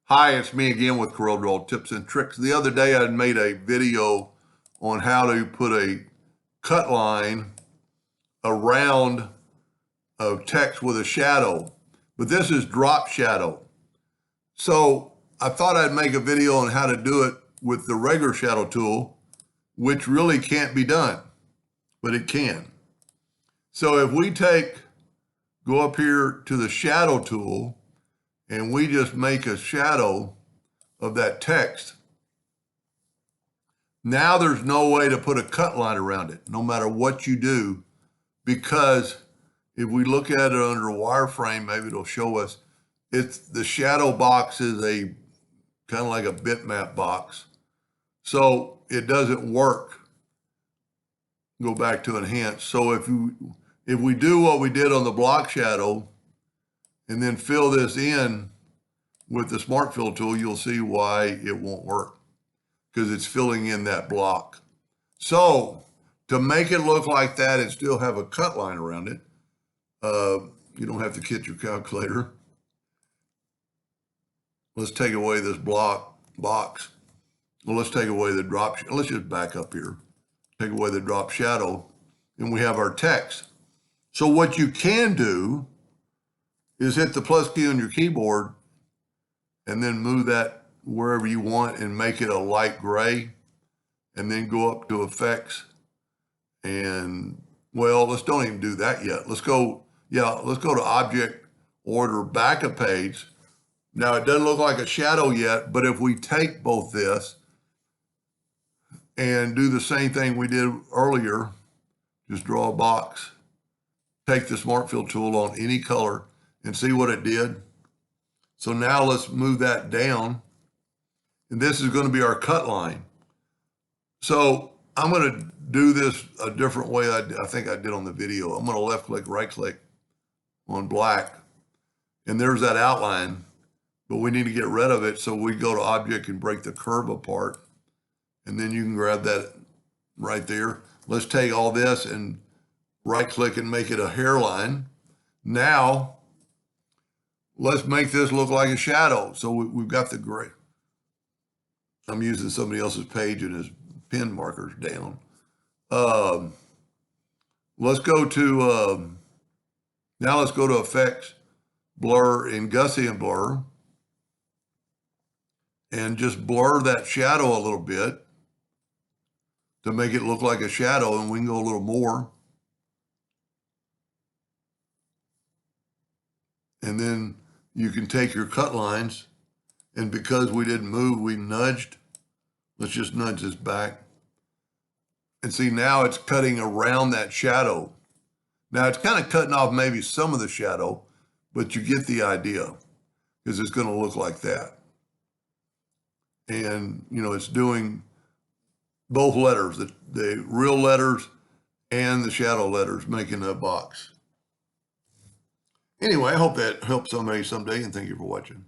Hi, it's me again with Corel tips and tricks. The other day I made a video on how to put a cut line around a text with a shadow, but this is drop shadow. So I thought I'd make a video on how to do it with the regular shadow tool, which really can't be done, but it can. So if we go up here to the shadow tool, and we just make a shadow of that text. Now there's no way to put a cut line around it, no matter what you do, because if we look at it under a wireframe, maybe it'll show us the shadow box is a kind of like a bitmap box. So it doesn't work. Go back to enhance. So if we do what we did on the block shadow, and then fill this in with the Smart Fill tool, you'll see why it won't work, because it's filling in that block. So to make it look like that and still have a cut line around it, you don't have to kit your calculator. Let's take away this box. Well, let's take away the drop. Let's just back up here. Take away the drop shadow, and we have our text. So what you can do is hit the plus key on your keyboard and then move that wherever you want and make it a light gray, and then go up to effects. And well, let's don't even do that yet. Let's go to object, order, back a page. Now it doesn't look like a shadow yet, but if we take both this and do the same thing we did earlier, just draw a box, take the Smart Fill tool on any color, and see what it did. So now let's move that down. And this is going to be our cut line. So I'm going to do this a different way I think I did on the video. I'm going to left click, right click on black. And there's that outline, but we need to get rid of it. So we go to object and break the curve apart. And then you can grab that right there. Let's take all this and right click and make it a hairline. Now, let's make this look like a shadow. So we've got the gray. I'm using somebody else's page and his pen markers down. Let's go to, now let's go to effects, blur, and Gaussian blur. And just blur that shadow a little bit to make it look like a shadow. And we can go a little more. And then you can take your cut lines, and because we didn't move, we nudged. Let's just nudge this back. And see, now it's cutting around that shadow. Now it's kind of cutting off maybe some of the shadow, but you get the idea, because it's going to look like that. And, you know, it's doing both letters, the real letters and the shadow letters, making a box. Anyway, I hope that helps somebody someday, and thank you for watching.